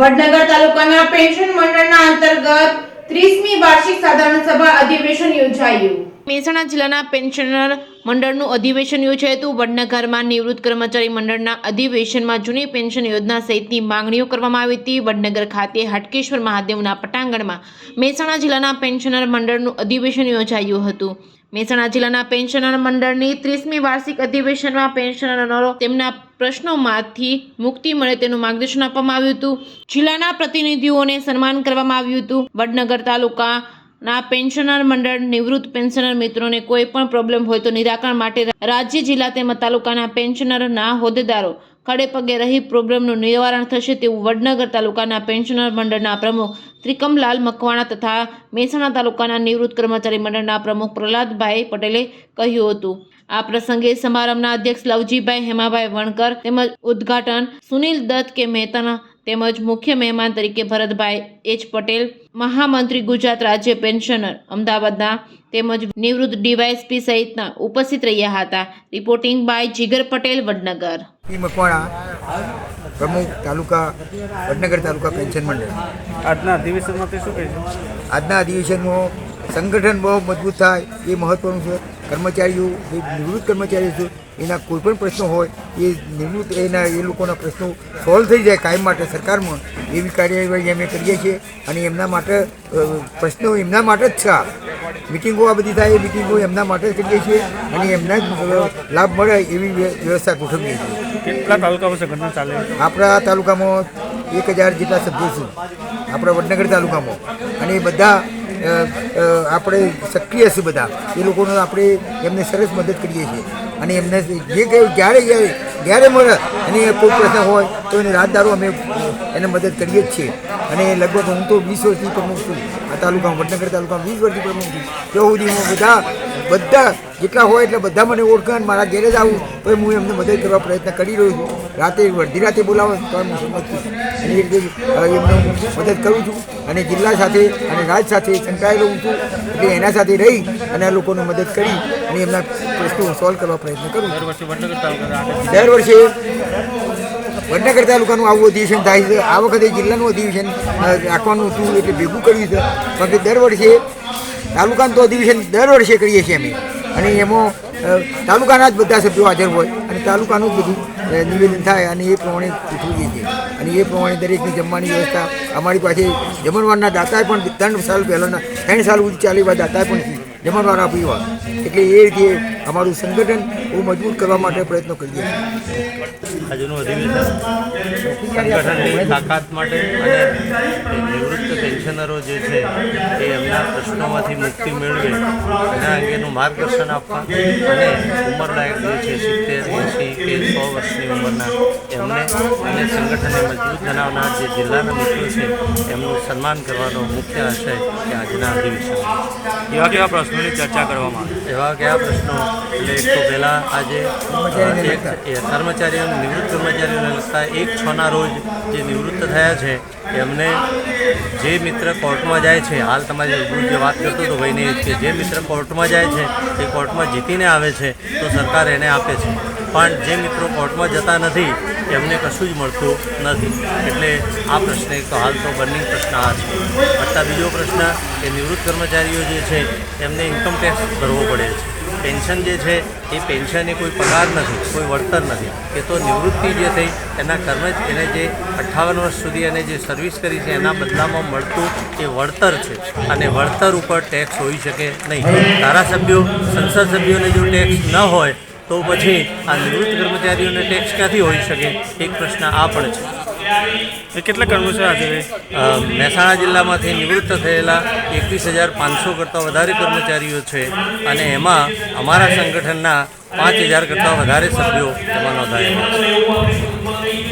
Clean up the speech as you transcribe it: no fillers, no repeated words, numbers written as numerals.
વડનગર તાલુકાના પેન્શન મંડળના અંતર્ગત 30મી વાર્ષિક સાધારણ સભા અધિવેશન યોજાયું। મહેસાણા જિલ્લાના પેન્શનર મંડળનું અધિવેશન યોજાયું હતું। વડનગરમાં નિવૃત્ત કર્મચારી મંડળના અધિવેશનમાં જૂની પેન્શન યોજના સહિતની માંગણીઓ કરવામાં આવી હતી। વડનગર ખાતે હાટકેશ્વર મહાદેવના પટાંગણમાં મહેસાણા જિલ્લાના પેન્શનર મંડળનું અધિવેશન યોજાયું હતું। મહેસાણા જિલ્લાના પેન્શનર મંડળની 30મી વાર્ષિક અધિવેશનમાં પેન્શનરો તેમના પ્રશ્નોમાંથી મુક્તિ મળે તેનું માર્ગદર્શન આપવામાં આવ્યું હતું। જિલ્લાના પ્રતિનિધિઓને સન્માન કરવામાં આવ્યું હતું। વડનગર તાલુકાના પેન્શનર મંડળ નિવૃત્ત પેન્શનર મિત્રોને કોઈ પણ પ્રોબ્લેમ હોય તો નિરાકરણ માટે રાજ્ય જિલ્લા તેમજ તાલુકાના પેન્શનરના હોદ્દેદારો ખડે પગે રહી પ્રોબ્લેમનું નિવારણ થશે તેવું વડનગર તાલુકાના પેન્શનર મંડળના પ્રમુખ ત્રિકમલાલ મકવાણા તથા મહેસાણા તાલુકાના નિવૃત્ત કર્મચારી મંડળના પ્રમુખ પ્રહલાદભાઈ પટેલે કહ્યું હતું। આ પ્રસંગે સમારંભના અધ્યક્ષ લવજીભાઈ હેમાભાઈ વણકર તેમજ ઉદ્ઘાટન સુનિલ દત્ત કે મહેતાના તેમજ મુખ્ય મહેમાન તરીકે ભરતભાઈ એચ પટેલ, મહામંત્રી ગુજરાત રાજ્ય પેન્શનર અમદાવાદના તેમજ નિવૃત્ત ડીવાયએસપી સહિતના ઉપસ્થિત રહ્યા હતા। રિપોર્ટિંગ બાય જીગર પટેલ, વડનગર। મકવાણા, પ્રમુખ તાલુકા વડનગર તાલુકા પેન્શન મંડળ। આજના અધિવેશનમાં તે શું કહીશું? આજના અધિવેશનમાં સંગઠન બહુ મજબૂત થાય એ મહત્ત્વનું છે। કર્મચારીઓ જે નિવૃત્ત કર્મચારીઓ છે એના કોઈ પણ પ્રશ્નો હોય એ નિવૃત્ત એ લોકોના પ્રશ્નો સોલ્વ થઈ જાય કાયમ માટે સરકારમાં એવી કાર્યવાહી અમે કરીએ છીએ અને એમના માટે પ્રશ્નો એમના માટે જ છે। મિટિંગો આ બધી થાય એ મિટિંગો એમના માટે જ કરીએ છીએ અને એમના જ લાભ મળે એવી વ્યવસ્થા ગોઠવીએ છીએ। કેટલા તાલુકાઓ સંગઠન ચાલે? આપણા તાલુકામાં 1000 જેટલા સભ્યો છે આપણા વડનગર તાલુકામાં અને એ બધા આપણે સક્રિય છે। બધા એ લોકોનો આપણે એમને સરસ મદદ કરીએ છીએ અને એમને જે કહ્યું જ્યારે મળે અને કોઈ પ્રશ્ન હોય તો એને રાતદારો અમે એને મદદ કરીએ જ છીએ અને લગભગ હું તો 20 વર્ષથી પ્રમુખ છું આ તાલુકામાં, વડનગર તાલુકામાં 20 વર્ષથી પ્રમુખ છું। ત્યાં સુધીમાં બધા જેટલા હોય એટલે બધા મને ઓળખાણ મારા ઘેરે જ આવું તો હું એમને મદદ કરવા પ્રયત્ન કરી રહ્યો છું। રાતે અડધી રાતે બોલાવે તો હું સમજ છું અને એ રીતે એમને હું મદદ કરું છું અને જિલ્લા સાથે અને રાજ્ય સાથે સંકળાયેલો હું છું એટલે એના સાથે રહી અને આ લોકોને મદદ કરી અને એમના પ્રશ્નો સોલ્વ કરવા પ્રયત્ન કરું છું। દર વર્ષે વડનગર તાલુકાનું આવું અધિવેશન થાય છે। આ વખતે જિલ્લાનું અધિવેશન રાખવાનું હતું એટલે ભેગું કર્યું છે કારણ કે દર વર્ષે તાલુકાનું તો અધિવેશન દર વર્ષે કરીએ છીએ અમે અને એમાં તાલુકાના જ બધા સભ્યો હાજર હોય અને તાલુકાનું જ બધું નિવેદન થાય અને એ પ્રમાણે ઉઠવીએ છીએ અને એ પ્રમાણે દરેકની જમવાની વ્યવસ્થા અમારી પાસે જમણવારના દાતાએ પણ 3 સાલ પહેલાંના 3 સાલ સુધી ચાલેલા દાતાએ પણ જમણવાર આપી હોય એટલે એ રીતે અમારું સંગઠન બહુ મજબૂત કરવા માટે પ્રયત્નો કરીએ છીએ। આજનું અધિવેશન સંગઠનની તાકાત માટે અને નિવૃત્ત પેન્શનરો જે છે એ એમના પ્રશ્નોમાંથી મુક્તિ મેળવે એના અંગેનું માર્ગદર્શન આપવા અને ઉંમરલાયક જે છે 70, 80 કે 100 વર્ષની ઉંમરના એમને અને સંગઠનને મજબૂત બનાવનાર જે જિલ્લાના મિત્રો છે એમનું સન્માન કરવાનો મુખ્ય આશય કે આજના અધિવેશન। એવા કેવા પ્રશ્નોની ચર્ચા કરવામાં આવે? એવા કયા પ્રશ્નો એટલે એક તો પહેલાં આજે કર્મચારીઓ નિવૃત્ત કર્મચારીઓને લગતા 1/6ના રોજ જે નિવૃત્ત થયા છે એમને જે મિત્ર કોર્ટમાં જાય છે, હાલ તમારી જે વાત કરતો હતો ભાઈને એ કે જે મિત્ર કોર્ટમાં જાય છે એ કોર્ટમાં જીતીને આવે છે તો સરકાર એને આપે છે, પણ જે મિત્રો કોર્ટમાં જતા નથી એમને કશું જ મળતું નથી। એટલે આ પ્રશ્ન એક તો હાલ તો બર્નિંગ પ્રશ્ન આ છે। છતાં બીજો પ્રશ્ન એ નિવૃત્ત કર્મચારીઓ જે છે એમને ઇન્કમ ટેક્સ ભરવો પડે છે। પેન્શન જે છે એ પેન્શન એ કોઈ પગાર નથી, કોઈ વળતર નથી, એ તો નિવૃત્તિ જે થઈ એને જે 58 વર્ષ સુધી એને જે સર્વિસ કરી છે એના બદલામાં મળતું એ વળતર છે અને વળતર ઉપર ટેક્સ હોઈ શકે નહીં। ધારાસભ્યો, સંસદ સભ્યોને જો ટેક્સ ન હોય તો પછી આ નિવૃત્ત કર્મચારીઓને ટેક્સ ક્યાંથી હોઈ શકે? એક પ્રશ્ન આ પણ છે। એ કેટલા કર્મચારીઓ આજે મહેસાણા જિલ્લામાંથી નિવૃત્ત થયેલા 21,500 કરતાં વધારે કર્મચારીઓ છે અને એમાં અમારા સંગઠનના 5,000 કરતાં વધારે સભ્યો એમાં નોંધાયેલા છે।